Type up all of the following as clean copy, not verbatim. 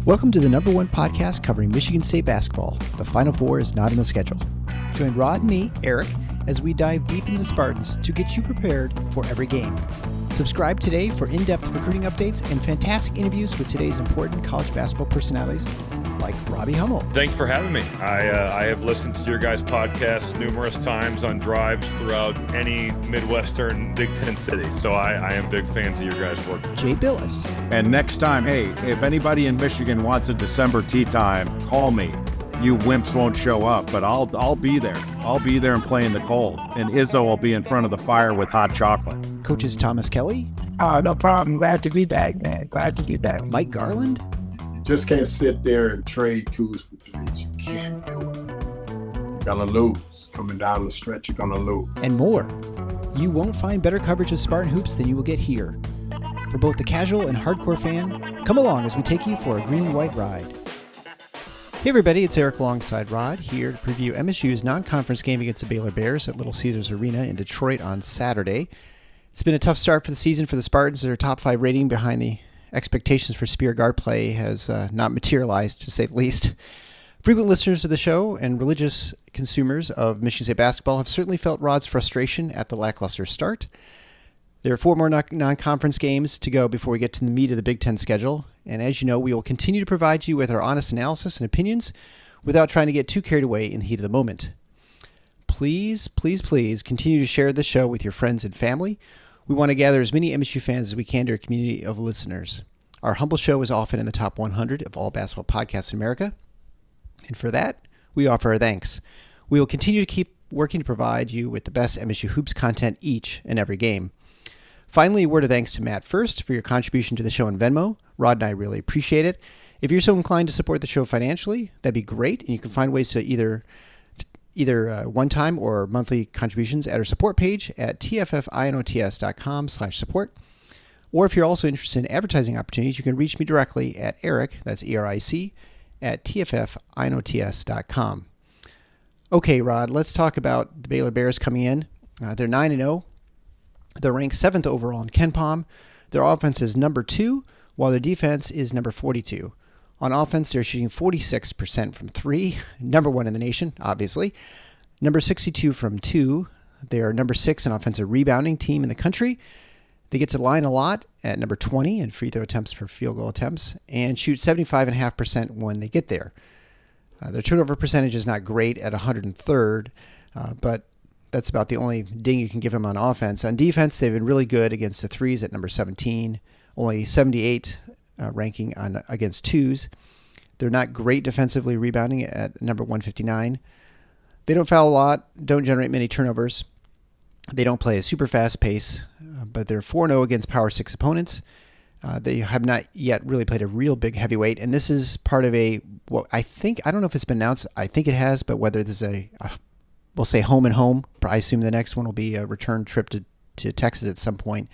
Welcome to the number one podcast covering Michigan State basketball. The Final Four is not on the schedule. Join Rod and me, Eric, as we dive deep into the Spartans to get you prepared for every game. Subscribe today for in-depth recruiting updates and fantastic interviews with today's important college basketball personalities like Robbie Hummel. Thanks for having me. I have listened to your guys' podcast numerous times on drives throughout any Midwestern Big Ten city. So I am big fans of your guys' work. Jay Billis. And next time, hey, if anybody in Michigan wants a December tea time, call me. You wimps won't show up, but I'll be there. I'll be there and play in the cold. And Izzo will be in front of the fire with hot chocolate. Coaches Thomas Kelly. No problem. Glad to be back, man. Glad to be back. Mike Garland. Just can't sit there and trade twos for threes. You can't do it. You're gonna lose. Coming down the stretch, you're gonna lose. And more. You won't find better coverage of Spartan hoops than you will get here. For both the casual and hardcore fan, come along as we take you for a green and white ride. Hey everybody, it's Eric alongside Rod here to preview MSU's non-conference game against the Baylor Bears at Little Caesars Arena in Detroit on Saturday. It's been a tough start for the season for the Spartans. Their top 5 rating behind the expectations for spear guard play has not materialized, to say the least. Frequent listeners to the show and religious consumers of Michigan State basketball have certainly felt Rod's frustration at the lackluster start. There are 4 more non-conference games to go before we get to the meat of the Big Ten schedule. And as you know, we will continue to provide you with our honest analysis and opinions without trying to get too carried away in the heat of the moment. Please, please, please continue to share the show with your friends and family. We want to gather as many MSU fans as we can to our community of listeners. Our humble show is often in the top 100 of all basketball podcasts in America. And for that, we offer our thanks. We will continue to keep working to provide you with the best MSU Hoops content each and every game. Finally, a word of thanks to Matt First for your contribution to the show on Venmo. Rod and I really appreciate it. If you're so inclined to support the show financially, that'd be great. And you can find ways to either one-time or monthly contributions at our support page at tffinots.com/support. Or if you're also interested in advertising opportunities, you can reach me directly at Eric, that's ERIC, at tffinots.com. Okay, Rod, let's talk about the Baylor Bears coming in. They're 9-0. They're ranked 7th overall in KenPom. Their offense is number 2, while their defense is number 42. On offense, they're shooting 46% from 3, number 1 in the nation, obviously. Number 62 from 2. They are number 6 in offensive rebounding team in the country. They get to the line a lot at number 20 in free throw attempts per field goal attempts and shoot 75.5% when they get there. Their turnover percentage is not great at 103rd, but that's about the only ding you can give them on offense. On defense, they've been really good against the threes at number 17, only 78 ranking on against twos. They're not great defensively rebounding at number 159. They don't foul a lot, don't generate many turnovers. They don't play a super fast pace, but they're 4-0 against Power 6 opponents. They have not yet really played a real big heavyweight, and this is part of I don't know if it's been announced, I think it has, but whether this is we'll say home and home. I assume the next one will be a return trip to Texas at some point,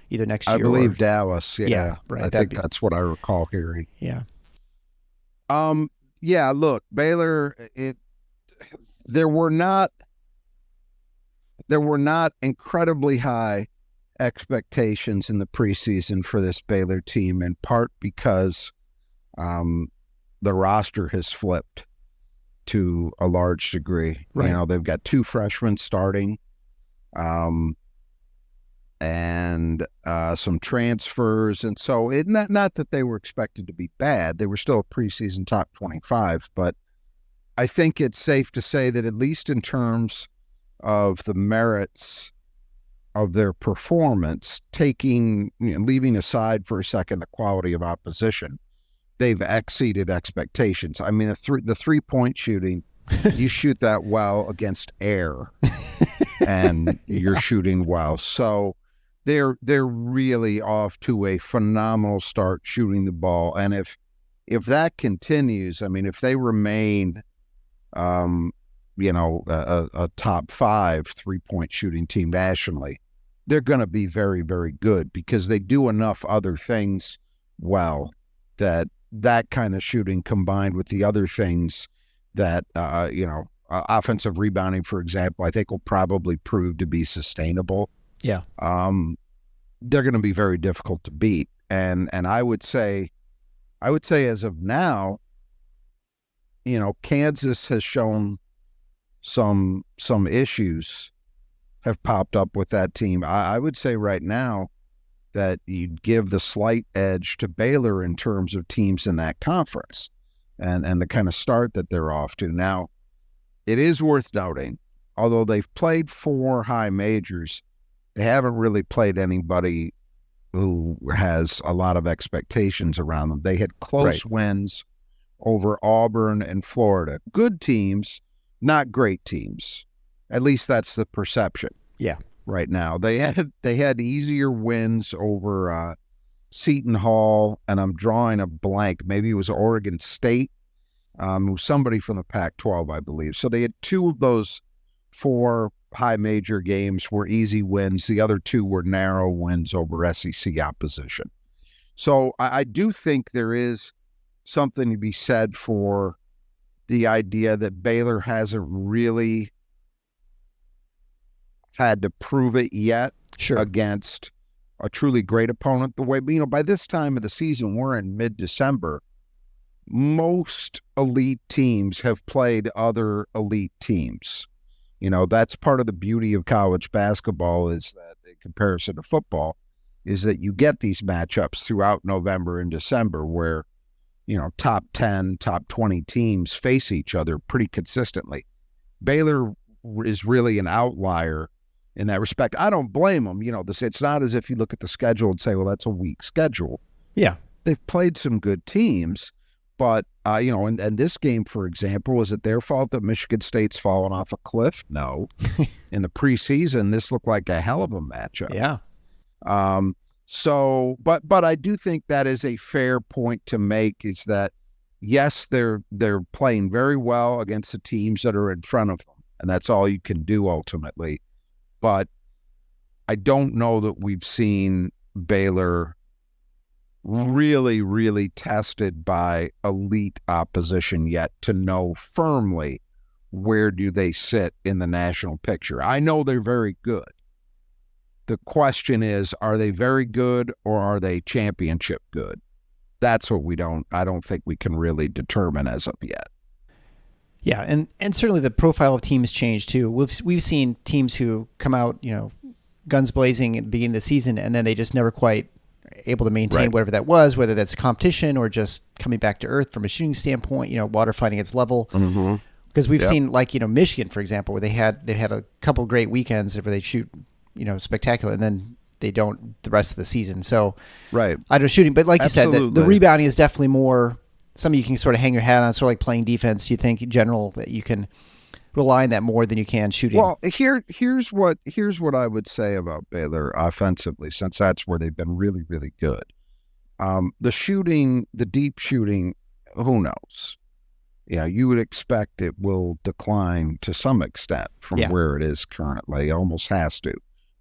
either next year. I believe Dallas. Yeah, right. I think that's what I recall hearing. Yeah. Yeah. Look, Baylor. There were not incredibly high expectations in the preseason for this Baylor team, in part because the roster has flipped to a large degree. Right. You know, they've got 2 freshmen starting, and some transfers, and so not that they were expected to be bad. They were still a preseason top 25, but I think it's safe to say that at least in terms of the merits of their performance, leaving aside for a second the quality of opposition, they've exceeded expectations. I mean, the 3-point shooting, you shoot that well against air, and you're shooting well. So they're really off to a phenomenal start shooting the ball. And if that continues, I mean, if they remain, a top 5 3-point shooting team nationally, they're going to be very, very good because they do enough other things well that kind of shooting combined with the other things that, offensive rebounding, for example, I think will probably prove to be sustainable. Yeah. They're going to be very difficult to beat. And I would say I would say as of now, Kansas has shown some issues have popped up with that team. I would say right now that you'd give the slight edge to Baylor in terms of teams in that conference and the kind of start that they're off to. Now, it is worth noting, although they've played 4 high majors, they haven't really played anybody who has a lot of expectations around them. They had close wins over Auburn and Florida. Good teams, not great teams. At least that's the perception. Yeah. Right now, they had easier wins over Seton Hall, and I'm drawing a blank. Maybe it was Oregon State. It was somebody from the Pac-12, I believe. So they had 2 of those 4 high major games were easy wins. The other 2 were narrow wins over SEC opposition. So I do think there is something to be said for the idea that Baylor hasn't really had to prove it yet against a truly great opponent. The way, by this time of the season, we're in mid-December, most elite teams have played other elite teams. That's part of the beauty of college basketball, is that in comparison to football, is that you get these matchups throughout November and December where, top 10, top 20 teams face each other pretty consistently. Baylor is really an outlier in that respect. I don't blame them. It's not as if you look at the schedule and say, well, that's a weak schedule. Yeah. They've played some good teams, but, and this game, for example, is it their fault that Michigan State's fallen off a cliff? No. In the preseason, this looked like a hell of a matchup. Yeah. But I do think that is a fair point to make, is that, yes, they're playing very well against the teams that are in front of them, and that's all you can do ultimately. But I don't know that we've seen Baylor really, really tested by elite opposition yet to know firmly where do they sit in the national picture. I know they're very good. The question is, are they very good or are they championship good? That's what I don't think we can really determine as of yet. Yeah, and certainly the profile of teams changed too. We've seen teams who come out, guns blazing at the beginning of the season, and then they just never quite able to maintain whatever that was, whether that's competition or just coming back to earth from a shooting standpoint, water finding its level. Mm-hmm. Because we've seen, Michigan, for example, where they had a couple great weekends where they shoot, spectacular, and then they don't the rest of the season. So I don't know shooting, but like you said, the rebounding is definitely more something you can sort of hang your hat on, sort of like playing defense. Do you think in general that you can rely on that more than you can shooting? Well, here's what I would say about Baylor offensively, since that's where they've been really, really good. The shooting, the deep shooting, who knows? Yeah, you would expect it will decline to some extent from where it is currently. It almost has to.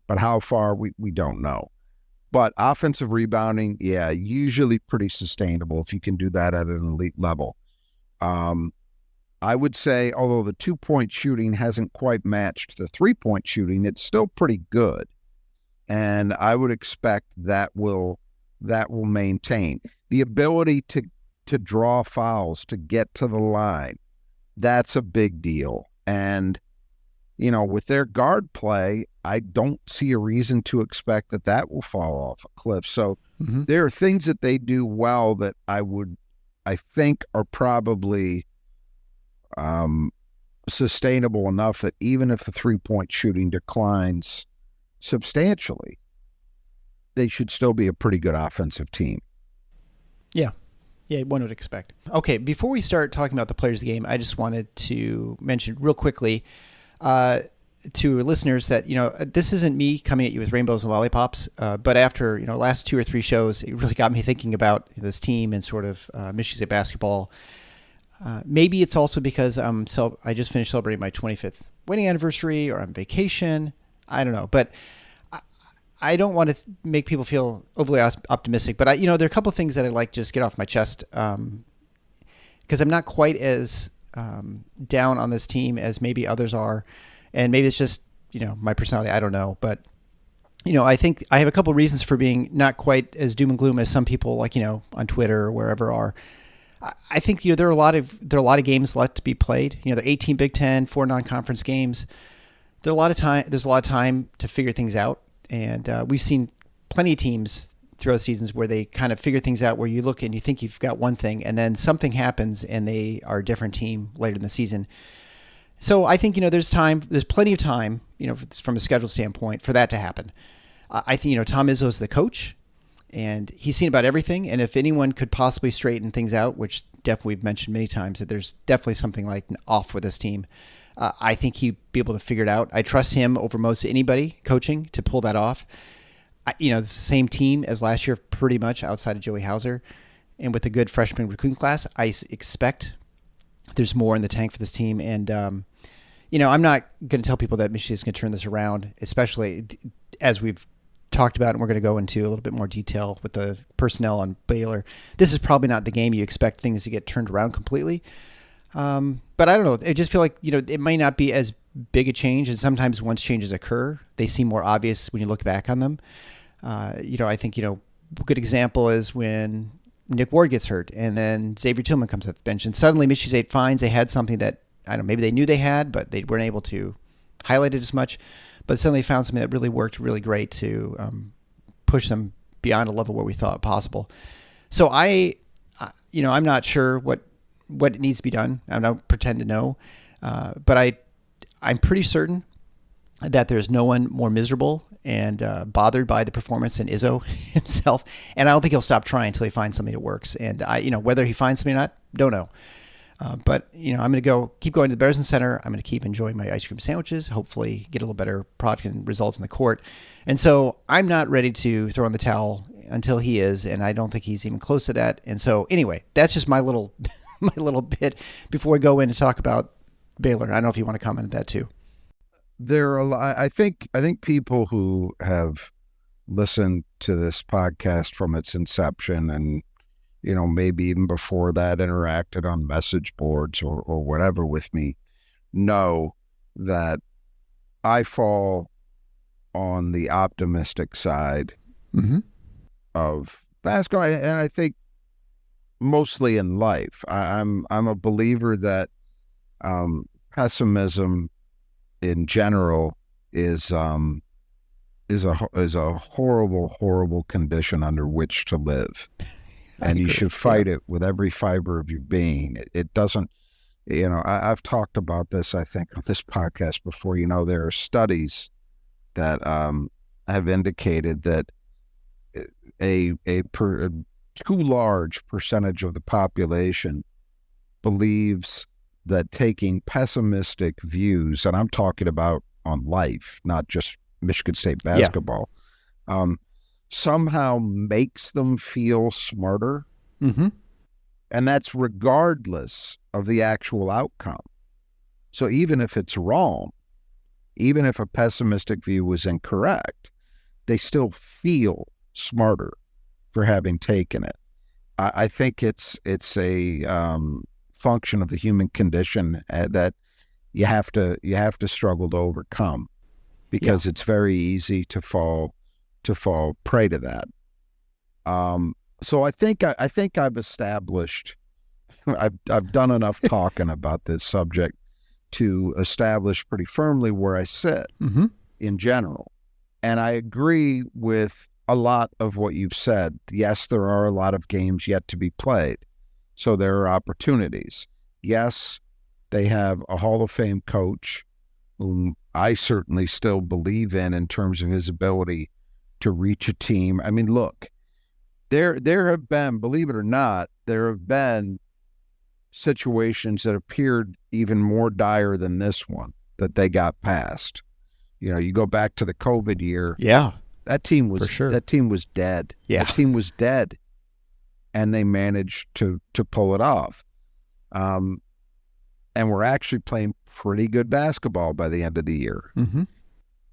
But how far, we don't know. But offensive rebounding, usually pretty sustainable if you can do that at an elite level. I would say, although the 2-point shooting hasn't quite matched the 3-point shooting, it's still pretty good. And I would expect that will maintain. The ability to draw fouls, to get to the line, that's a big deal. And, with their guard play, I don't see a reason to expect that will fall off a cliff. So there are things that they do well that I think are probably sustainable enough that even if the 3-point shooting declines substantially, they should still be a pretty good offensive team. Yeah, one would expect. Okay, before we start talking about the players of the game, I just wanted to mention real quickly to listeners that, this isn't me coming at you with rainbows and lollipops, but after, last 2 or 3 shows, it really got me thinking about this team and sort of Michigan State basketball. Maybe it's also because I just finished celebrating my 25th wedding anniversary, or I'm vacation. I don't know, but I don't want to make people feel overly optimistic. But there are a couple of things that I'd like to just get off my chest, because I'm not quite as down on this team as maybe others are, and maybe it's just my personality. I don't know, but I think I have a couple reasons for being not quite as doom and gloom as some people, like, on Twitter or wherever are. I think, there are a lot of games left to be played. There are 18 Big Ten, 4 non-conference games. There's a lot of time to figure things out. And we've seen plenty of teams throughout seasons where they kind of figure things out, where you look and you think you've got one thing and then something happens and they are a different team later in the season. So I think, there's plenty of time, from a schedule standpoint for that to happen. I think, Tom Izzo is the coach and he's seen about everything. And if anyone could possibly straighten things out, which definitely we've mentioned many times that there's definitely something like off with this team, I think he'd be able to figure it out. I trust him over most anybody coaching to pull that off. It's the same team as last year, pretty much outside of Joey Hauser. And with a good freshman recruiting class, I expect there's more in the tank for this team. And, I'm not going to tell people that Michigan's going to turn this around, especially as we've talked about, and we're going to go into a little bit more detail with the personnel on Baylor. This is probably not the game you expect things to get turned around completely. But I don't know. I just feel like, it might not be as big a change. And sometimes once changes occur, they seem more obvious when you look back on them. I think, a good example is when Nick Ward gets hurt and then Xavier Tillman comes off the bench and suddenly Michigan State finds they had something that, I don't know, maybe they knew they had, but they weren't able to highlight it as much. But suddenly found something that really worked really great to push them beyond a level where we thought possible. So I'm not sure what needs to be done. I don't pretend to know. But I'm pretty certain that there's no one more miserable and bothered by the performance than Izzo himself. And I don't think he'll stop trying until he finds something that works. And whether he finds something or not, don't know. But I'm going to keep going to the Bears Center. I'm going to keep enjoying my ice cream sandwiches, hopefully get a little better product and results in the court. And so I'm not ready to throw in the towel until he is, and I don't think he's even close to that. And so anyway, that's just my little bit before we go in to talk about Baylor. I don't know if you want to comment on that too. There are a lot. I think people who have listened to this podcast from its inception and maybe even before that interacted on message boards or whatever with me, know that I fall on the optimistic side of basketball. And I think mostly in life, I'm a believer that pessimism in general is a horrible condition under which to live. And you should fight it with every fiber of your being. It doesn't, I've talked about this, I think, on this podcast before. There are studies that have indicated that a too large percentage of the population believes that taking pessimistic views, and I'm talking about on life, not just Michigan State basketball, somehow makes them feel smarter. And that's regardless of the actual outcome. So even if it's wrong, even if a pessimistic view was incorrect, they still feel smarter for having taken it. I think it's a function of the human condition that you have to struggle to overcome, because it's very easy to fall prey to that. So I think I've established, I've done enough talking about this subject to establish pretty firmly where I sit in general. And I agree with a lot of what you've said. Yes, there are a lot of games yet to be played, so there are opportunities. Yes, they have a Hall of Fame coach whom I certainly still believe in terms of his ability to reach a team. I mean, look, there have been, believe it or not, there have been situations that appeared even more dire than this one that they got past. You go back to the COVID year. Yeah. That team was, for sure. That team was dead. Yeah. That team was dead. And they managed to pull it off. And we're actually playing pretty good basketball by the end of the year.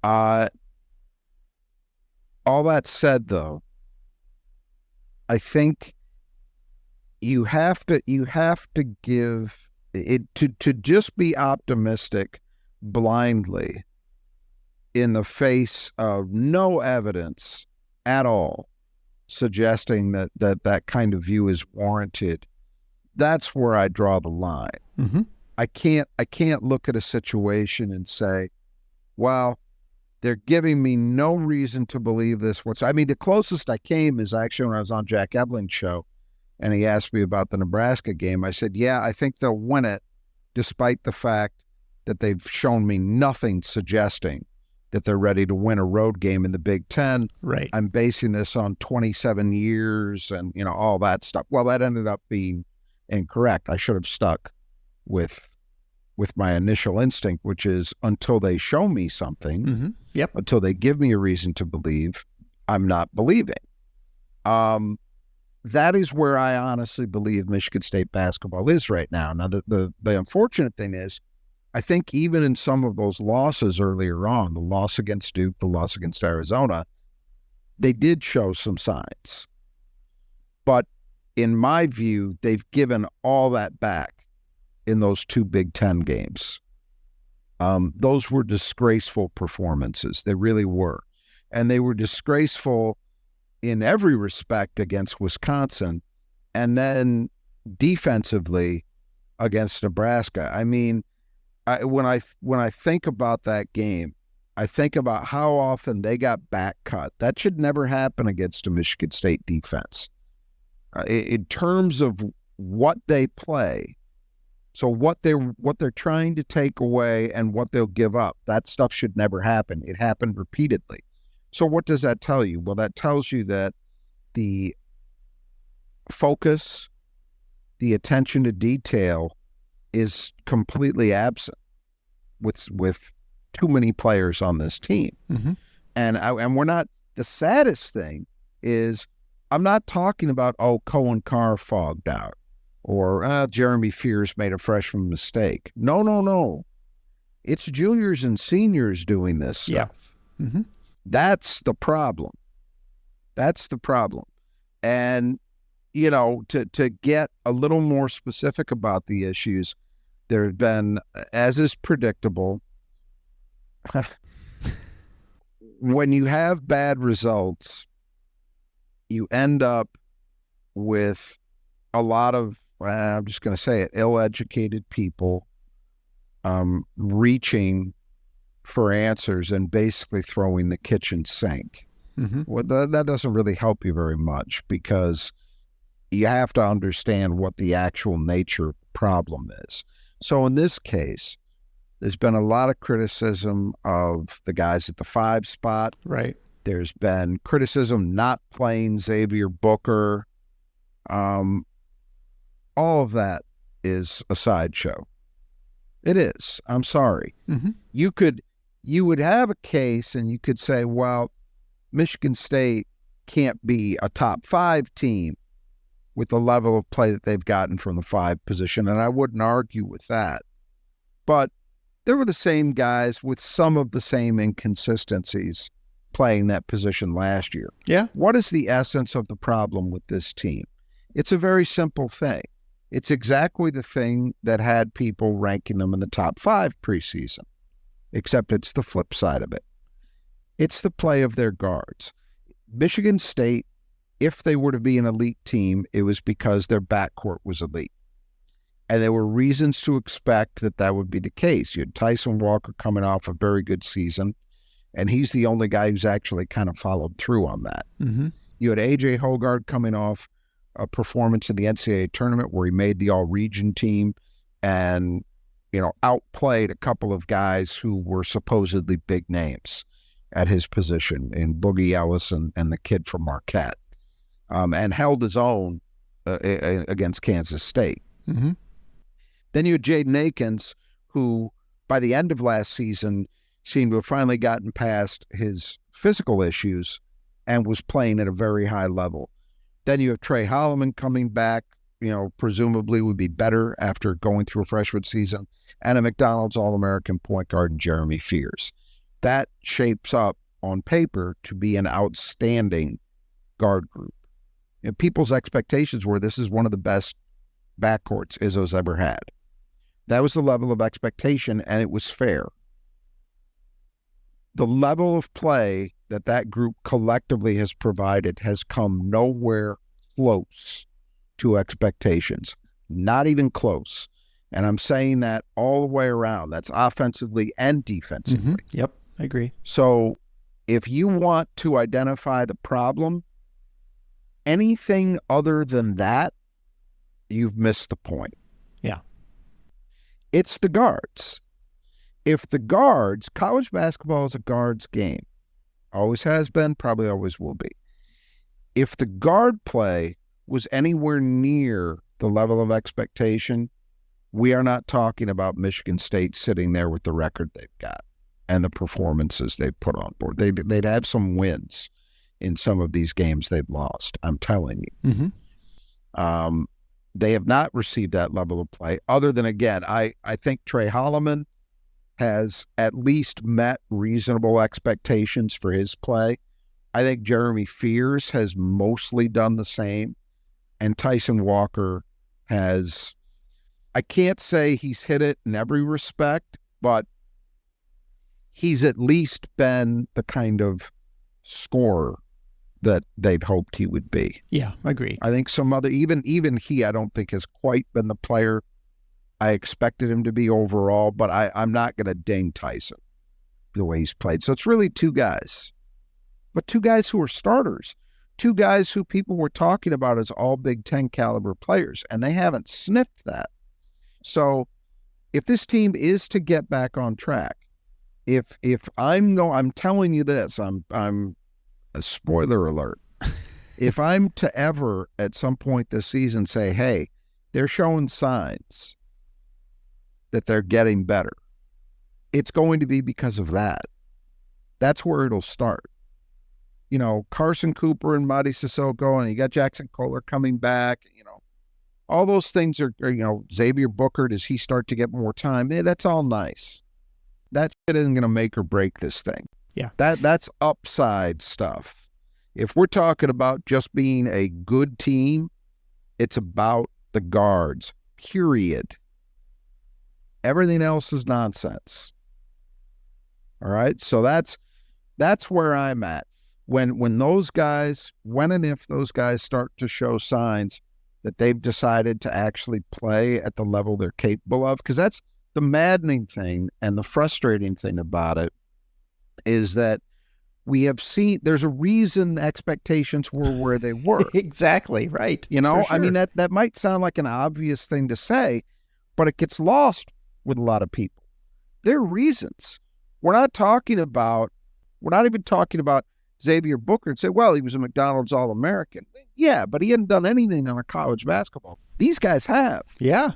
All that said, though, I think you have to give it to just be optimistic blindly in the face of no evidence at all suggesting that kind of view is warranted, that's where I draw the line. Mm-hmm. I can't look at a situation and say, well, they're giving me no reason to believe this. The closest I came is actually when I was on Jack Ebling's show, and he asked me about the Nebraska game. I said, yeah, I think they'll win it, despite the fact that they've shown me nothing suggesting that they're ready to win a road game in the Big Ten. Right. I'm basing this on 27 years and, all that stuff. Well, that ended up being incorrect. I should have stuck with my initial instinct, which is until they show me something, Mm-hmm. Yep. until they give me a reason to believe, I'm not believing. That is where I honestly believe Michigan State basketball is right now. Now, the unfortunate thing is, I think even in some of those losses earlier on, the loss against Duke, the loss against Arizona, they did show some signs. But in my view, they've given all that back in those 2 Big Ten games. Those were disgraceful performances. They really were. And they were disgraceful in every respect against Wisconsin, and then defensively against Nebraska. When I think about that game, I think about how often they got back cut. That should never happen against a Michigan State defense. In terms of what they play, so what they're trying to take away and what they'll give up, that stuff should never happen. It happened repeatedly. So what does that tell you? Well, that tells you that the focus, the attention to detail is completely absent with too many players on this team. Mm-hmm. And we're not, the saddest thing is, I'm not talking about, Cohen Carr fogged out or Jeremy Fears made a freshman mistake. No. It's juniors and seniors doing this stuff. Yeah. Mm-hmm. That's the problem. And, to get a little more specific about the issues, there have been, as is predictable, when you have bad results, you end up with a lot of, I'm just going to say it, ill-educated people reaching for answers and basically throwing the kitchen sink. Mm-hmm. Well, that doesn't really help you very much, because you have to understand what the actual nature of the problem is. So in this case, there's been a lot of criticism of the guys at the 5 spot. Right. There's been criticism not playing Xavier Booker. All of that is a sideshow. It is. I'm sorry. Mm-hmm. You would have a case and you could say, well, Michigan State can't be a top 5 team with the level of play that they've gotten from the 5 position, and I wouldn't argue with that. But there were the same guys with some of the same inconsistencies playing that position last year. Yeah. What is the essence of the problem with this team? It's a very simple thing. It's exactly the thing that had people ranking them in the top 5 preseason, except it's the flip side of it. It's the play of their guards. Michigan State, if they were to be an elite team, it was because their backcourt was elite. And there were reasons to expect that would be the case. You had Tyson Walker coming off a very good season, and he's the only guy who's actually kind of followed through on that. Mm-hmm. You had A.J. Hogard coming off a performance in the NCAA tournament where he made the all-region team and, outplayed a couple of guys who were supposedly big names at his position in Boogie Ellis and the kid from Marquette, and held his own against Kansas State. Mm-hmm. Then you had Jaden Akins, who by the end of last season seemed to have finally gotten past his physical issues and was playing at a very high level. Then you have Trey Holloman coming back, presumably would be better after going through a freshman season, and a McDonald's All-American point guard in Jeremy Fears. That shapes up on paper to be an outstanding guard group. People's expectations were this is one of the best backcourts Izzo's ever had. That was the level of expectation, and it was fair. the level of play that group collectively has provided has come nowhere close to expectations, not even close. And I'm saying that all the way around. That's offensively and defensively. Yep, I agree. So if you want to identify the problem, anything other than that, you've missed the point. Yeah. It's the guards. If the guards, college basketball is a guards game. Always has been, probably always will be. If the guard play was anywhere near the level of expectation, we are not talking about Michigan State sitting there with the record they've got and the performances they've put on board. They'd have some wins in some of these games they've lost, I'm telling you. They have not received that level of play other than, again, I think Trey Holloman has at least met reasonable expectations for his play. I think Jeremy Fears has mostly done the same. And Tyson Walker has, I can't say he's hit it in every respect, but he's at least been the kind of scorer that they'd hoped he would be. Yeah, agreed. I think some other, even he, I don't think has quite been the player I expected him to be overall, but I'm not going to ding Tyson the way he's played. So it's really two guys, but two guys who are starters, two guys who people were talking about as all Big Ten caliber players, and they haven't sniffed that. So if this team is to get back on track, if I'm telling you this, I'm a spoiler alert. If I'm to ever at some point this season say, hey, they're showing signs that they're getting better, it's going to be because of that. That's where it'll start. You know, Carson Cooper and Madi Sissoko, and you got Jackson Kohler coming back, you know, all those things are, you know, Xavier Booker, does he start to get more time? That's all nice. That shit isn't going to make or break this thing. Yeah. That's upside stuff. If we're talking about just being a good team, it's about the guards, period. Everything else is nonsense. All right? So that's where I'm at. When those guys, when and if those guys start to show signs that they've decided to actually play at the level they're capable of, because that's the maddening thing and the frustrating thing about it, is that we have seen there's a reason expectations were where they were. Exactly, right. You know, Sure. I mean, that might sound like an obvious thing to say, but it gets lost with a lot of people. There are reasons. We're not even talking about Xavier Booker and say, well, he was a McDonald's All-American. Yeah, but he hadn't done anything on a college basketball. These guys have. Yeah.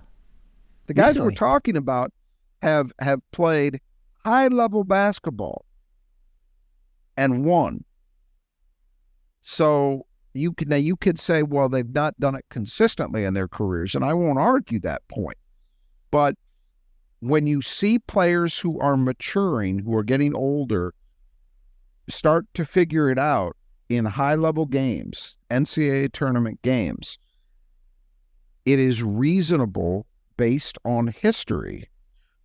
The guys Recently. we're talking about have played high-level basketball and won. So you could say, well, they've not done it consistently in their careers, and I won't argue that point. But when you see players who are maturing, who are getting older, start to figure it out in high-level games, NCAA tournament games, it is reasonable, based on history,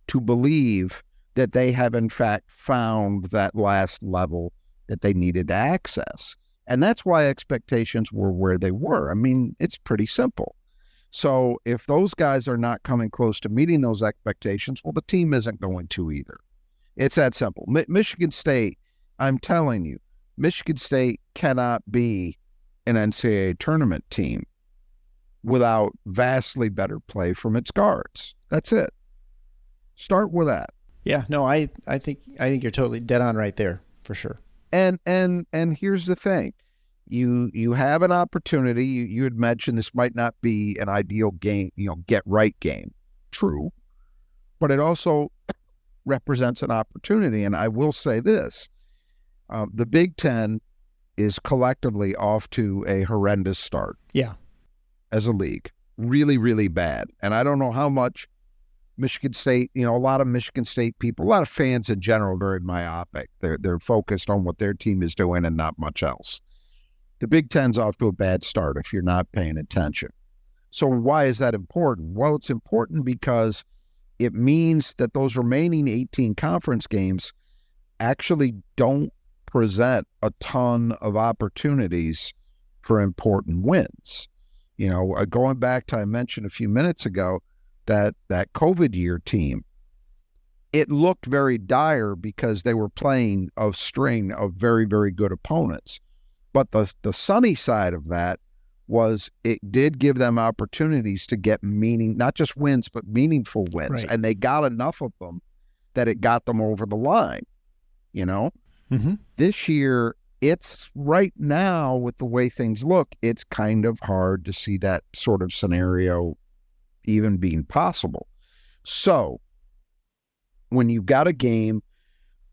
to believe that they have, in fact, found that last level that they needed to access. And that's why expectations were where they were. I mean, it's pretty simple. So if those guys are not coming close to meeting those expectations, well, the team isn't going to either. It's that simple. Michigan State, I'm telling you, Michigan State cannot be an NCAA tournament team without vastly better play from its guards. That's it. Start with that. Yeah, no, I think you're totally dead on right there, for sure. And here's the thing. You have an opportunity. You had mentioned this might not be an ideal game, get right game. True. But it also represents an opportunity. And I will say this, the Big Ten is collectively off to a horrendous start. Yeah. As a league. Really, really bad. And I don't know how much Michigan State, a lot of Michigan State people, a lot of fans in general, very myopic. They're focused on what their team is doing and not much else. The Big Ten's off to a bad start if you're not paying attention. So why is that important? Well, it's important because it means that those remaining 18 conference games actually don't present a ton of opportunities for important wins. Going back to, I mentioned a few minutes ago, that COVID year team, it looked very dire because they were playing a string of very, very good opponents. But the sunny side of that was it did give them opportunities to get not just wins, but meaningful wins. Right. And they got enough of them that it got them over the line. Mm-hmm. This year, it's right now with the way things look, it's kind of hard to see that sort of scenario even being possible. So when you've got a game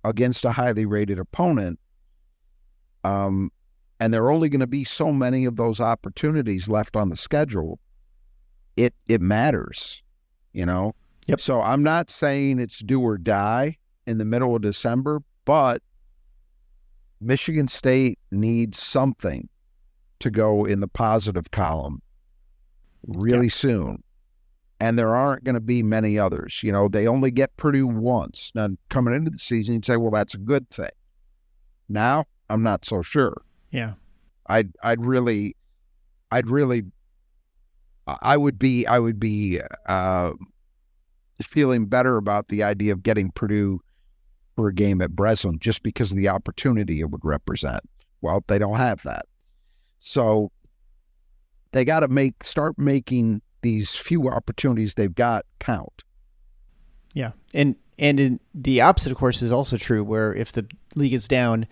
against a highly rated opponent, and there are only going to be so many of those opportunities left on the schedule, it matters, Yep. So I'm not saying it's do or die in the middle of December, but Michigan State needs something to go in the positive column really soon. And there aren't going to be many others. They only get Purdue once. Now, coming into the season, you'd say, well, that's a good thing. Now, I'm not so sure. Yeah. I would be feeling better about the idea of getting Purdue for a game at Breslin just because of the opportunity it would represent. Well, they don't have that. So they got to start making these few opportunities they've got count. Yeah. And the opposite, of course, is also true, where if the league is down,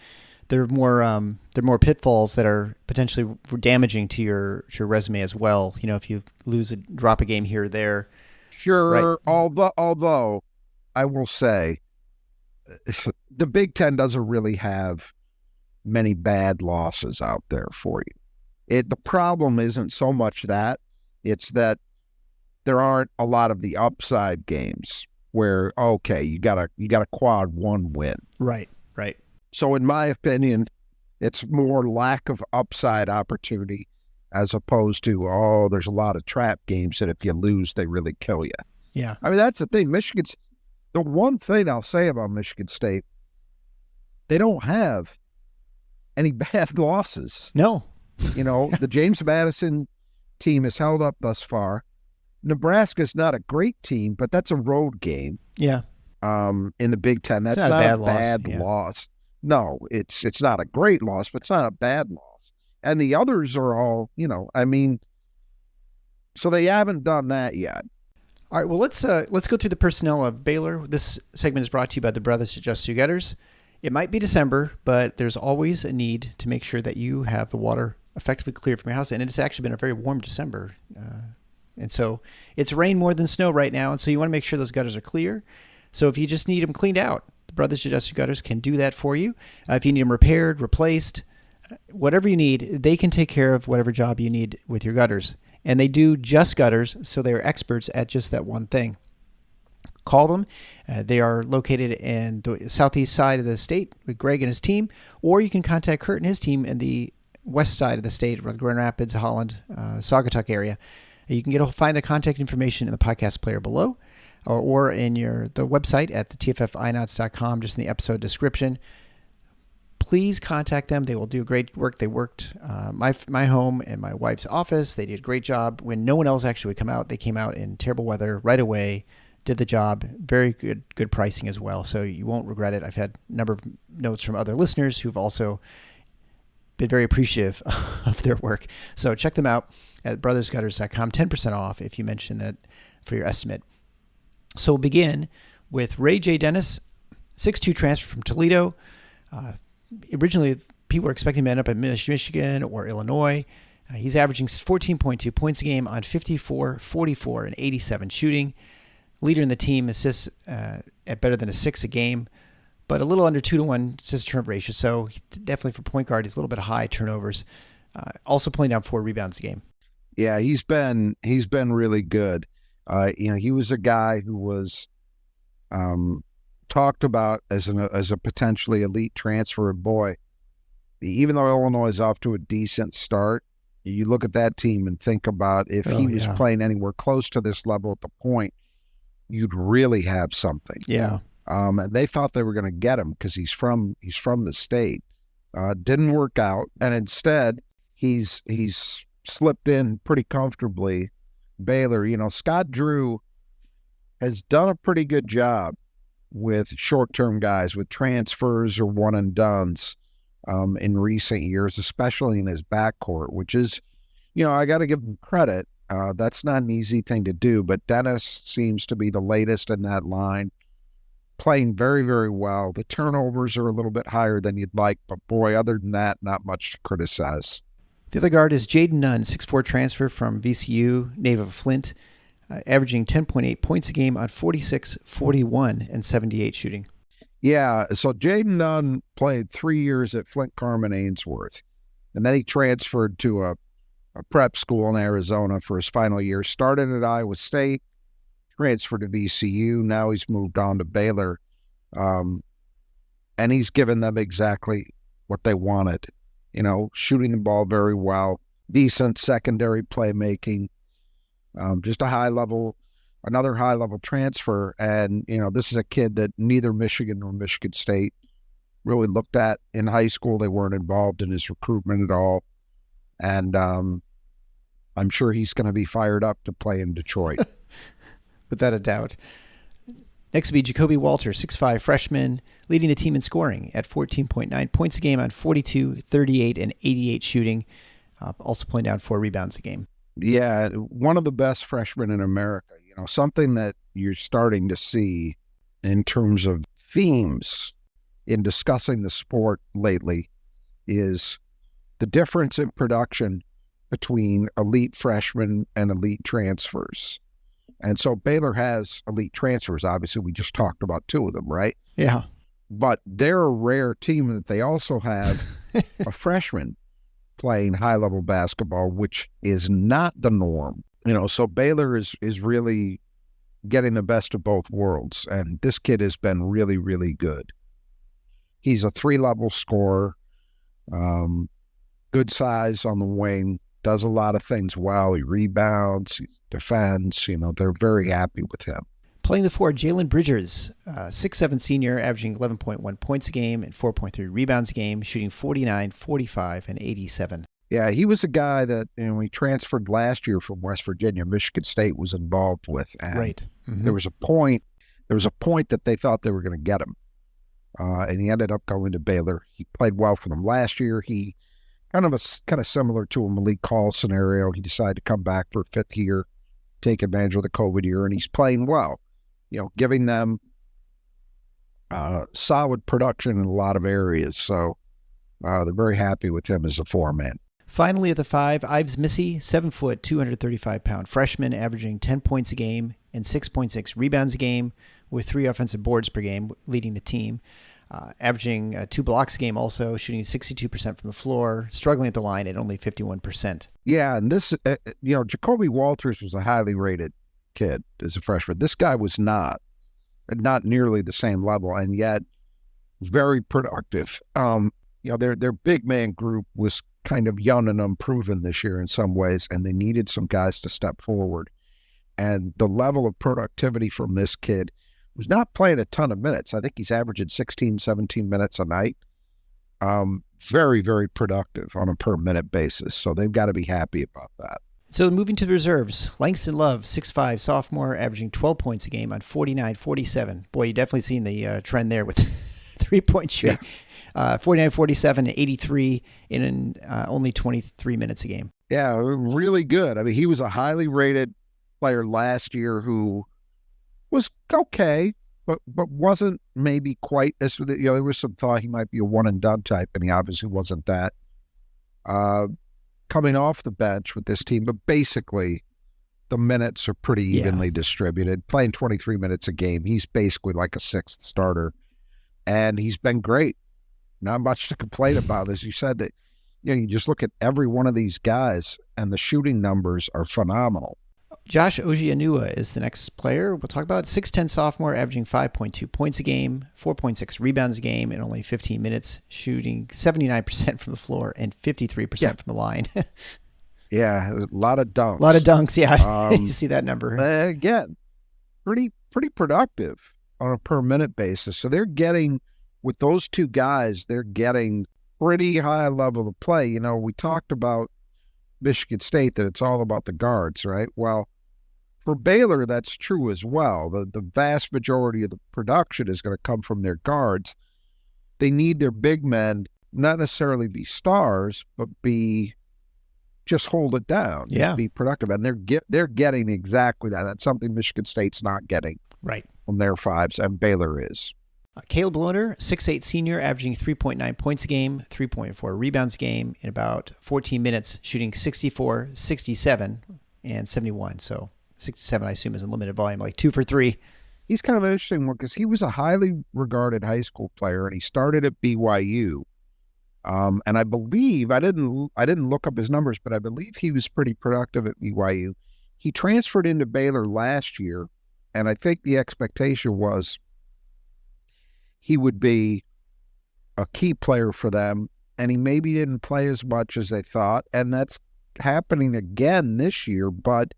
there are more pitfalls that are potentially damaging to your resume as well. If you drop a game here or there. Sure. Right. Although I will say the Big Ten doesn't really have many bad losses out there for you. The problem isn't so much that, it's that there aren't a lot of the upside games where, okay, you got a quad one win. Right. So in my opinion, it's more lack of upside opportunity as opposed to, there's a lot of trap games that if you lose, they really kill you. Yeah. I mean, that's the thing. The one thing I'll say about Michigan State, they don't have any bad losses. No. The James Madison team has held up thus far. Nebraska's not a great team, but that's a road game. Yeah. In the Big Ten. That's not a bad loss. No, it's not a great loss, but it's not a bad loss. And the others are all, so they haven't done that yet. All right, well, let's go through the personnel of Baylor. This segment is brought to you by the Brothers at Just Two Gutters. It might be December, but there's always a need to make sure that you have the water effectively cleared from your house. And it's actually been a very warm December. And so it's rain more than snow right now. And so you want to make sure those gutters are clear. So if you just need them cleaned out, the Brothers at Just Two Gutters can do that for you. If you need them repaired, replaced, whatever you need, they can take care of whatever job you need with your gutters. And they do just gutters, so they are experts at just that one thing. Call them. They are located in the southeast side of the state with Greg and his team, or you can contact Kurt and his team in the west side of the state, Grand Rapids, Holland, Saugatuck area. You can find the contact information in the podcast player below, or in the website at the tffinots.com, just in the episode description. Please contact them. They will do great work. They worked my home and my wife's office. They did a great job. When no one else actually would come out, they came out in terrible weather right away, did the job. Very good pricing as well, so you won't regret it. I've had a number of notes from other listeners who've also been very appreciative of their work. So check them out at brothersgutters.com. 10% off if you mention that for your estimate. So we'll begin with Ray J. Dennis, 6'2" transfer from Toledo. Originally, people were expecting him to end up at Michigan or Illinois. He's averaging 14.2 points a game on 54, 44, and 87 shooting. Leader in the team, assists at better than a 6 a game, but a little under 2-to-1 assist-turnover ratio. So definitely for point guard, he's a little bit high turnovers. Also pulling down 4 rebounds a game. Yeah, he's been really good. He was a guy who was talked about as a potentially elite transfer. Boy, even though Illinois is off to a decent start, you look at that team and think about if he was playing anywhere close to this level at the point, you'd really have something. Yeah. And they thought they were going to get him because he's from the state. Didn't work out, and instead he's slipped in pretty comfortably. Baylor, Scott Drew has done a pretty good job with short-term guys, with transfers or one-and-dones in recent years, especially in his backcourt, which is, I got to give him credit. That's not an easy thing to do, but Dennis seems to be the latest in that line, playing very, very well. The turnovers are a little bit higher than you'd like, but boy, other than that, not much to criticize. The other guard is Jaden Nunn, 6'4" transfer from VCU, native of Flint, averaging 10.8 points a game on 46, 41, and 78 shooting. Yeah, so Jaden Nunn played 3 years at Flint Carmen Ainsworth, and then he transferred to a prep school in Arizona for his final year. Started at Iowa State, transferred to VCU. Now he's moved on to Baylor, and he's given them exactly what they wanted. Shooting the ball very well, decent secondary playmaking, just another high-level transfer. And, this is a kid that neither Michigan nor Michigan State really looked at in high school. They weren't involved in his recruitment at all. And I'm sure he's going to be fired up to play in Detroit. Without a doubt. Next will be Jacoby Walter, 6'5", freshman, leading the team in scoring at 14.9 points a game on 42, 38, and 88 shooting, also pulling down 4 rebounds a game. Yeah, one of the best freshmen in America. Something that you're starting to see in terms of themes in discussing the sport lately is the difference in production between elite freshmen and elite transfers. And so Baylor has elite transfers. Obviously, we just talked about 2 of them, right? Yeah. But they're a rare team that they also have a freshman playing high-level basketball, which is not the norm. So Baylor is really getting the best of both worlds. And this kid has been really, really good. He's a 3-level scorer, good size on the wing, does a lot of things well. He rebounds, he defends. They're very happy with him. Playing the 4, Jalen Bridgers, 6'7" senior, averaging 11.1 points a game and 4.3 rebounds a game, shooting 49, 45, and 87. Yeah, he was a guy that he transferred last year from West Virginia. Michigan State was involved with. And right. Mm-hmm. There was a point that they thought they were going to get him, and he ended up going to Baylor. He played well for them last year. He kind of similar to a Malik Hall scenario. He decided to come back for a 5th year, take advantage of the COVID year, and he's playing well. Giving them solid production in a lot of areas. So they're very happy with him as a 4-man. Finally, at the 5, Ives Missy, 7 foot, 235-pound freshman, averaging 10 points a game and 6.6 rebounds a game with 3 offensive boards per game, leading the team. Averaging 2 blocks a game also, shooting 62% from the floor, struggling at the line at only 51%. Yeah, and this, Jacoby Walters was a highly rated kid as a freshman. This guy was not nearly the same level, and yet very productive. Their big man group was kind of young and unproven this year in some ways, and they needed some guys to step forward. And the level of productivity from this kid was not playing a ton of minutes. I think he's averaging 16, 17 minutes a night. Very, very productive on a per minute basis. So they've got to be happy about that. So moving to the reserves, Langston Love, 6'5", sophomore, averaging 12 points a game on 49, 47. Boy, you definitely seen the trend there with 3-point shooting. Yeah. 49, 47, 83 in only 23 minutes a game. Yeah, really good. I mean, he was a highly rated player last year who was okay, but wasn't maybe quite as, there was some thought he might be a one-and-done type, and he obviously wasn't that. Coming off the bench with this team, but basically the minutes are pretty evenly distributed. Playing 23 minutes a game, he's basically like a 6th starter, and he's been great. Not much to complain about. As you said, that you just look at every one of these guys, and the shooting numbers are phenomenal. Josh Ojianua is the next player we'll talk about. 6'10" sophomore, averaging 5.2 points a game, 4.6 rebounds a game in only 15 minutes, shooting 79% from the floor and 53% from the line. Yeah, a lot of dunks. Yeah. You see that number. Again, pretty productive. on a per minute basis. So they're getting, with those two guys, they're getting pretty high level of play. You know, we talked about Michigan State, that it's all about the guards, right? Well, for Baylor, that's true as well. The vast majority of the production is going to come from their guards. They need their big men not necessarily be stars, but just hold it down. Yeah. Be productive. And they're getting exactly that. That's something Michigan State's not getting. Right. From their fives, and Baylor is. Caleb Lohner, 6'8" senior, averaging 3.9 points a game, 3.4 rebounds a game in about 14 minutes, shooting 64, 67, and 71. So 67, I assume, is a limited volume, like 2 for 3. He's kind of an interesting one because he was a highly regarded high school player, and he started at BYU. And I believe, I didn't look up his numbers, but I believe he was pretty productive at BYU. He transferred into Baylor last year, and I think the expectation was he would be a key player for them, and he maybe didn't play as much as they thought, and that's happening again this year, but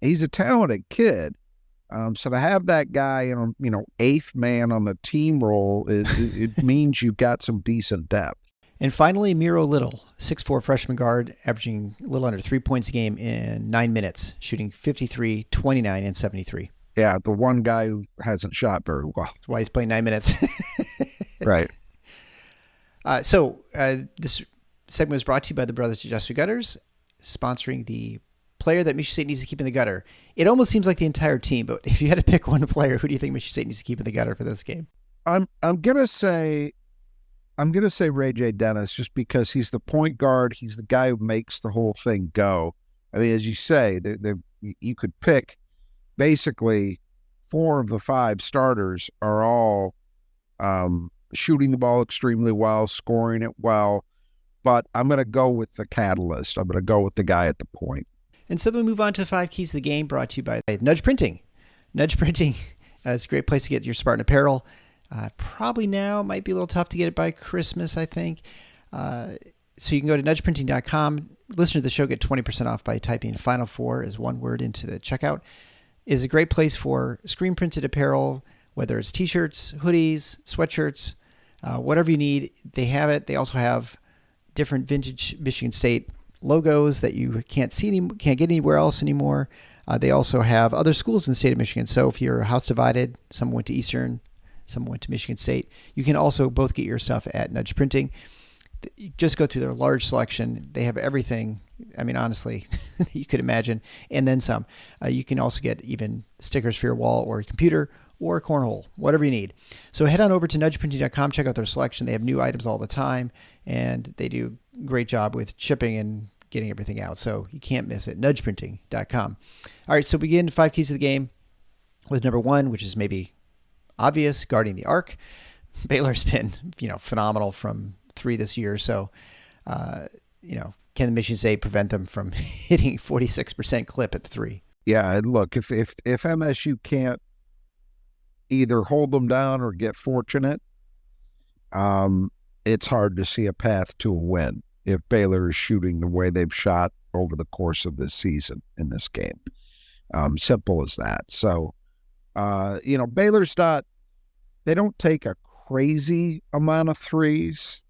he's a talented kid. So to have that guy, eighth man on the team role, it means you've got some decent depth. And finally, Miro Little, 6'4" freshman guard, averaging a little under 3 points a game in 9 minutes, shooting 53, 29, and 73. Yeah, the one guy who hasn't shot very well. That's why he's playing 9 minutes. Right. So this segment was brought to you by the Brothers of Jesse Gutters, sponsoring the player that Michigan State needs to keep in the gutter. It almost seems like the entire team, but if you had to pick one player, who do you think Michigan State needs to keep in the gutter for this game? I'm gonna say Ray J. Dennis, just because he's the point guard. He's the guy who makes the whole thing go. I mean, as you say, you could pick basically 4 of the 5 starters are all shooting the ball extremely well, scoring it well. But I'm going to go with the catalyst. I'm going to go with the guy at the point. And so then we move on to the 5 keys of the game, brought to you by Nudge Printing. Nudge Printing is a great place to get your Spartan apparel. Probably now it might be a little tough to get it by Christmas, I think. So you can go to nudgeprinting.com. Listeners of the show get 20% off by typing Final Four as one word into the checkout. It is a great place for screen printed apparel, whether it's t-shirts, hoodies, sweatshirts, whatever you need. They have it. They also have different vintage Michigan State logos that you can't get anywhere else anymore. They also have other schools in the state of Michigan. So if you're house divided, someone went to Eastern, someone went to Michigan State, you can also both get your stuff at Nudge Printing. You just go through their large selection. They have everything. I mean, honestly, you could imagine, and then some. You can also get even stickers for your wall or your computer or a cornhole, whatever you need. So head on over to nudgeprinting.com, check out their selection. They have new items all the time, and they do a great job with shipping and getting everything out. So you can't miss it. Nudgeprinting.com. All right, so we get into 5 keys of the game with number 1, which is maybe obvious, guarding the arc. Baylor's been, phenomenal from 3 this year. So, can the Michigan State prevent them from hitting 46% clip at the 3? Yeah, and look, if MSU can't either hold them down or get fortunate, it's hard to see a path to a win if Baylor is shooting the way they've shot over the course of this season in this game. Simple as that. So, Baylor's they don't take a crazy amount of threes.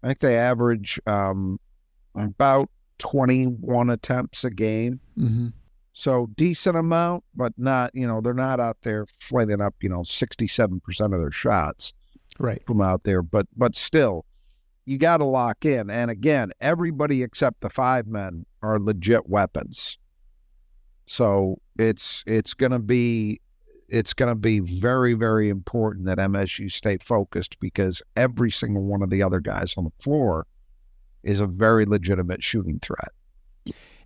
I think they average about 21 attempts a game. Mm-hmm. So decent amount, but not, they're not out there flinging up, 67% of their shots right from out there. But still, you got to lock in. And again, everybody except the 5 men are legit weapons. So it's going to be very, very important that MSU stay focused, because every single one of the other guys on the floor is a very legitimate shooting threat.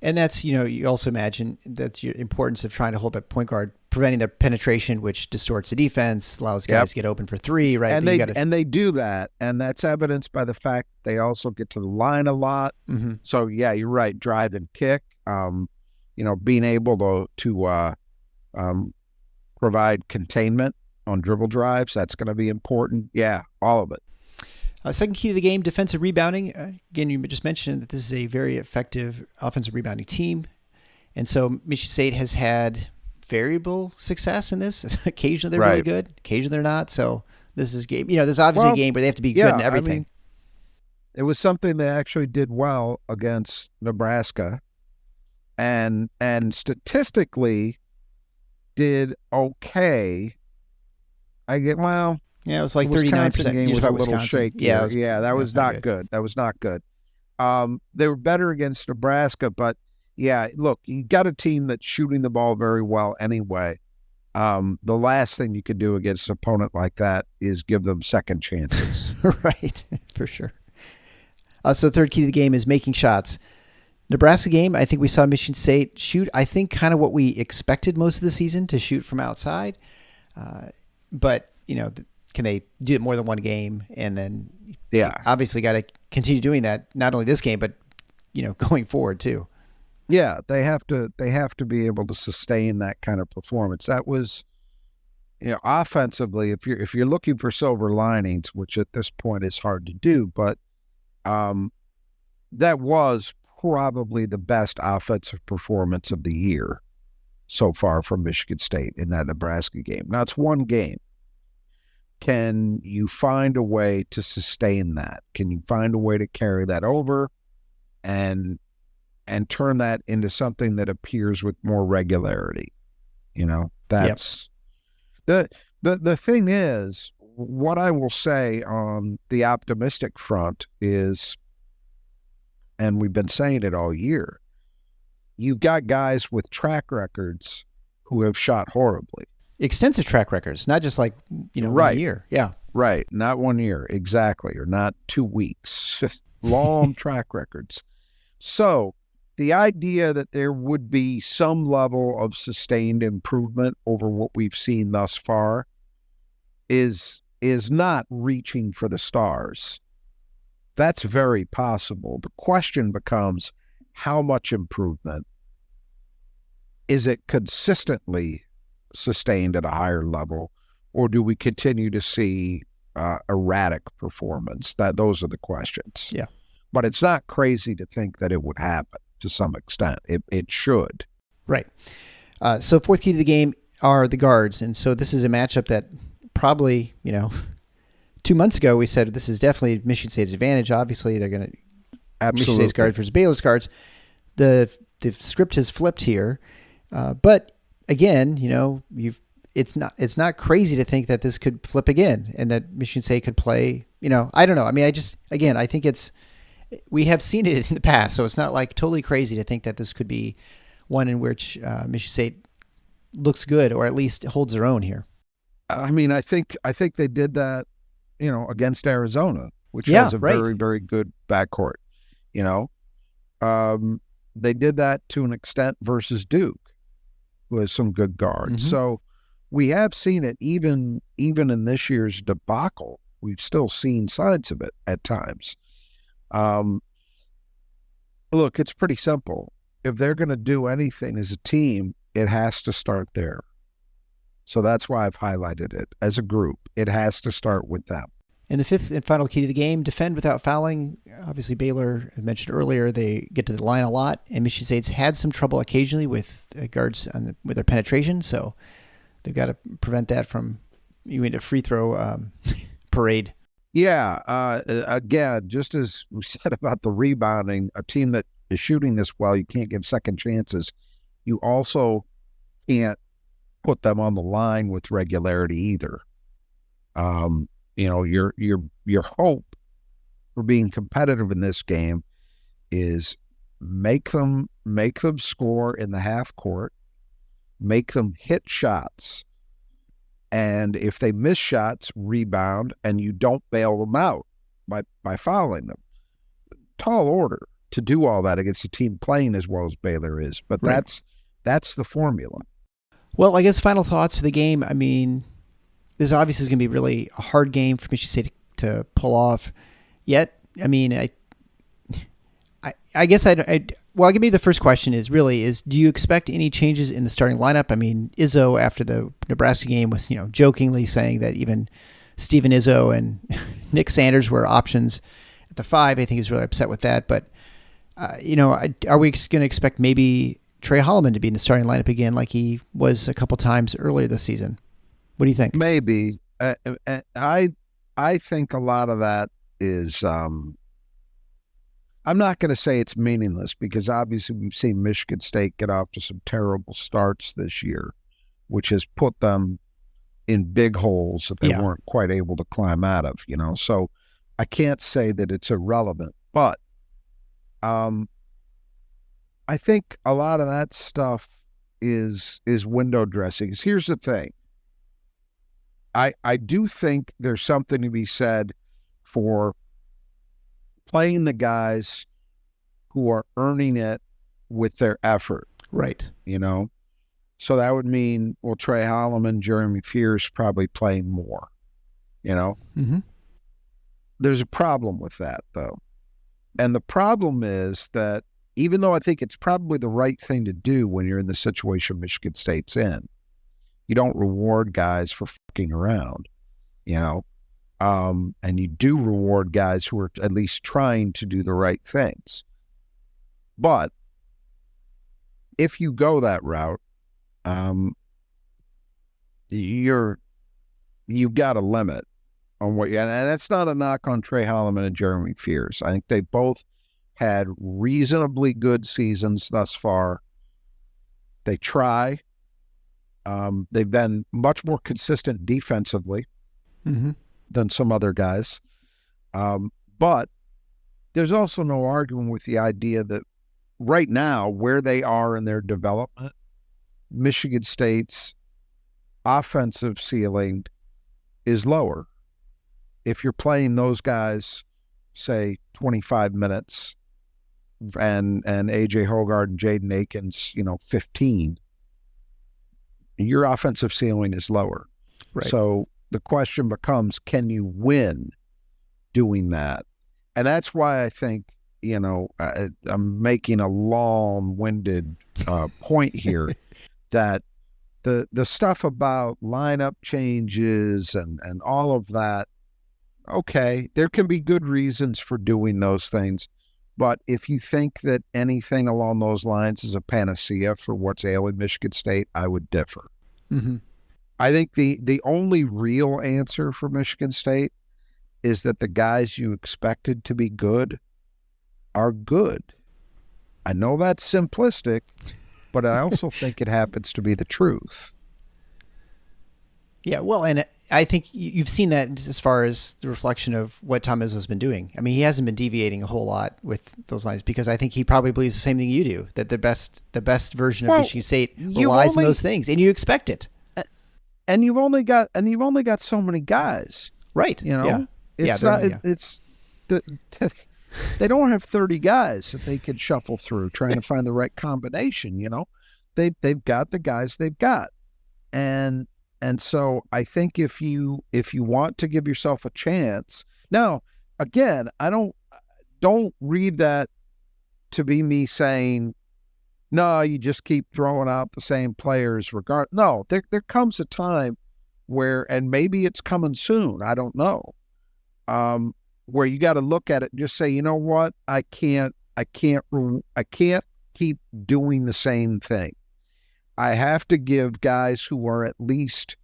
And that's, you also imagine that's your importance of trying to hold the point guard, preventing their penetration, which distorts the defense, allows guys to get open for 3, right? And they do that. And that's evidenced by the fact they also get to the line a lot. Mm-hmm. So, yeah, you're right. Drive and kick, being able to provide containment on dribble drives, that's going to be important. Yeah, all of it. Second key to the game, defensive rebounding. Again, you just mentioned that this is a very effective offensive rebounding team. And so Michigan State has had variable success in this. Occasionally they're really Right. good. Occasionally they're not. So this is game. This is obviously a game where they have to be good in everything. I mean, it was something they actually did well against Nebraska, and statistically did okay. Yeah, it was like 39%. Game was a little shaky. Yeah, that was not good. That was not good. They were better against Nebraska, but yeah, look, you got a team that's shooting the ball very well anyway. The last thing you could do against an opponent like that is give them second chances. Right, for sure. So third key to the game is making shots. Nebraska game, I think we saw Michigan State shoot, I think, kind of what we expected most of the season, to shoot from outside. But, can they do it more than one game? And then obviously got to continue doing that, not only this game, but, going forward too. Yeah, they have to be able to sustain that kind of performance. That was, offensively, if you're looking for silver linings, which at this point is hard to do, but that was probably the best offensive performance of the year so far from Michigan State in that Nebraska game. Now, it's one game. Can you find a way to sustain that? Can you find a way to carry that over and turn that into something that appears with more regularity? That's the thing is, what I will say on the optimistic front is, and we've been saying it all year, you've got guys with track records who have shot horribly. Extensive track records, not just like, Right. 1 year. Yeah. Right. Not 1 year, exactly, or not 2 weeks, just long track records. So the idea that there would be some level of sustained improvement over what we've seen thus far is not reaching for the stars. That's very possible. The question becomes, how much improvement? Is it consistently sustained at a higher level, or do we continue to see erratic performance? Those are the questions. Yeah. But it's not crazy to think that it would happen to some extent. It should. Right. So fourth key to the game are the guards. And so this is a matchup that probably, 2 months ago we said this is definitely Michigan State's advantage. Obviously, they're going to Michigan State's guards versus Baylor's guards. The script has flipped here. But again, it's not crazy to think that this could flip again and that Michigan State could play, I don't know. I mean, I think we have seen it in the past, so it's not like totally crazy to think that this could be one in which Michigan State looks good, or at least holds their own here. I mean, I think they did that, against Arizona, which has a very, very good backcourt. They did that to an extent versus Duke, who has some good guards. Mm-hmm. So we have seen it even in this year's debacle. We've still seen signs of it at times. Look, it's pretty simple. If they're going to do anything as a team, it has to start there. So that's why I've highlighted it as a group. It has to start with them. And the fifth and final key to the game, defend without fouling. Obviously, Baylor, I mentioned earlier, they get to the line a lot, and Michigan State's had some trouble occasionally with guards with their penetration, so they've got to prevent that from a free throw parade. Yeah, again, just as we said about the rebounding, a team that is shooting this well, you can't give second chances. You also can't put them on the line with regularity either. Your hope for being competitive in this game is make them score in the half court, make them hit shots, and if they miss shots, rebound, and you don't bail them out by fouling them. Tall order to do all that against a team playing as well as Baylor is, but right. That's the formula. Well, I guess final thoughts for the game. I mean, this obviously is going to be really a hard game for Michigan State to pull off. Yet, I mean, I guess well, give me the first question is do you expect any changes in the starting lineup? I mean, Izzo after the Nebraska game was, jokingly saying that even Steven Izzo and Nick Sanders were options at the 5. I think he's really upset with that. But, are we going to expect maybe Trey Holloman to be in the starting lineup again like he was a couple times earlier this season. What do you think? Maybe. I think a lot of that is I'm not going to say it's meaningless because obviously we've seen Michigan State get off to some terrible starts this year, which has put them in big holes that they weren't quite able to climb out of, So I can't say that it's irrelevant, but I think a lot of that stuff is window dressing. Here's the thing. I do think there's something to be said for playing the guys who are earning it with their effort. Right. So that would mean, well, Trey Holloman, Jeremy Fears probably playing more, Mm-hmm. There's a problem with that, though. And the problem is that even though I think it's probably the right thing to do when you're in the situation Michigan State's in, you don't reward guys for fucking around, and you do reward guys who are at least trying to do the right things. But if you go that route, you've got a limit on what and that's not a knock on Trey Holloman and Jeremy Fears. I think they both had reasonably good seasons thus far. They try. They've been much more consistent defensively than some other guys. But there's also no arguing with the idea that right now, where they are in their development, Michigan State's offensive ceiling is lower. If you're playing those guys, say, 25 minutes and A.J. Hoggard and Jaden Akins, 15, your offensive ceiling is lower. Right. So the question becomes, can you win doing that? And that's why I think, I'm making a long-winded point here that the stuff about lineup changes and all of that, okay, there can be good reasons for doing those things. But if you think that anything along those lines is a panacea for what's ailing Michigan State, I would differ. Mm-hmm. I think the only real answer for Michigan State is that the guys you expected to be good are good. I know that's simplistic, but I also think it happens to be the truth. Yeah, well, and I think you've seen that as far as the reflection of what Tom Izzo's been doing. I mean, he hasn't been deviating a whole lot with those lines because I think he probably believes the same thing you do, that the best version of Michigan State relies on those things, and you expect it. And you've only got so many guys, right? They don't have 30 guys that they can shuffle through trying to find the right combination. They've got the guys they've got, and so I think if you want to give yourself a chance, now again, I don't read that to be me saying, no, you just keep throwing out the same players No, there comes a time where, and maybe it's coming soon, I don't know, where you got to look at it and just say, you know what, I can't keep doing the same thing. I have to give guys who are at least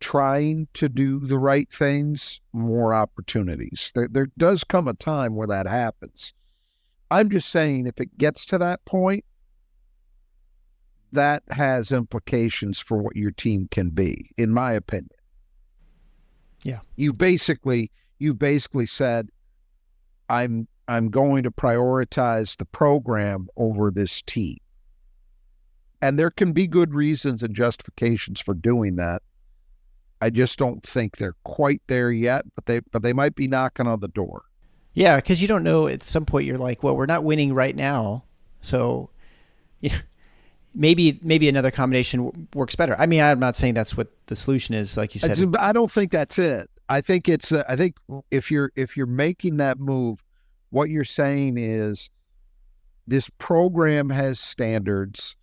trying to do the right things more opportunities. There does come a time where that happens. I'm just saying if it gets to that point, that has implications for what your team can be, in my opinion. Yeah. You basically said, I'm going to prioritize the program over this team. And there can be good reasons and justifications for doing that. I just don't think they're quite there yet, but they might be knocking on the door. Yeah, because you don't know, at some point you're like, well, we're not winning right now, so maybe another combination works better. I mean, I'm not saying that's what the solution is, like you said. I don't think that's it. I think it's I think if you're making that move, what you're saying is this program has standards,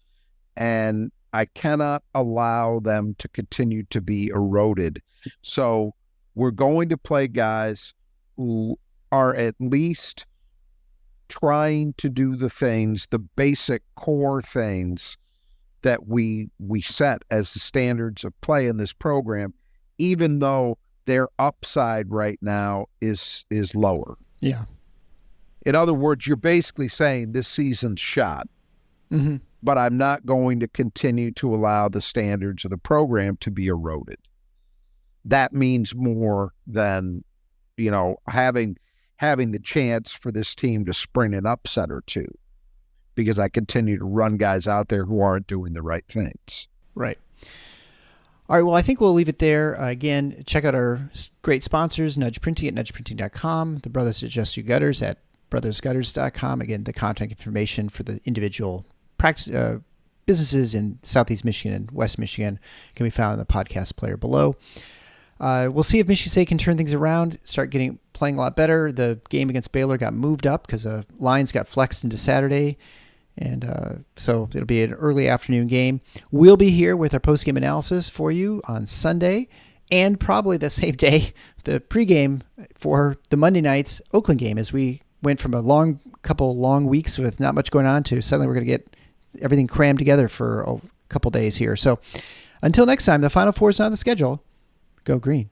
and I cannot allow them to continue to be eroded. So we're going to play guys who are at least trying to do the things, the basic core things that we set as the standards of play in this program, even though their upside right now is lower. Yeah. In other words, you're basically saying this season's shot, Mm-hmm. but I'm not going to continue to allow the standards of the program to be eroded. That means more than, having the chance for this team to spring an upset or two, because I continue to run guys out there who aren't doing the right things. Right. All right, well, I think we'll leave it there. Again, check out our great sponsors, Nudge Printing at nudgeprinting.com, the Brothers That Adjust You Gutters at brothersgutters.com. Again, the contact information for the individual practice businesses in Southeast Michigan and West Michigan can be found in the podcast player below. We'll see if Michigan State can turn things around, start playing a lot better. The game against Baylor got moved up because the lines got flexed into Saturday. And so it'll be an early afternoon game. We'll be here with our post-game analysis for you on Sunday, and probably the same day, the pregame for the Monday night's Oakland game, as we went from a couple long weeks with not much going on to suddenly we're going to get everything crammed together for a couple days here. So until next time, the Final Four is on the schedule. Go Green.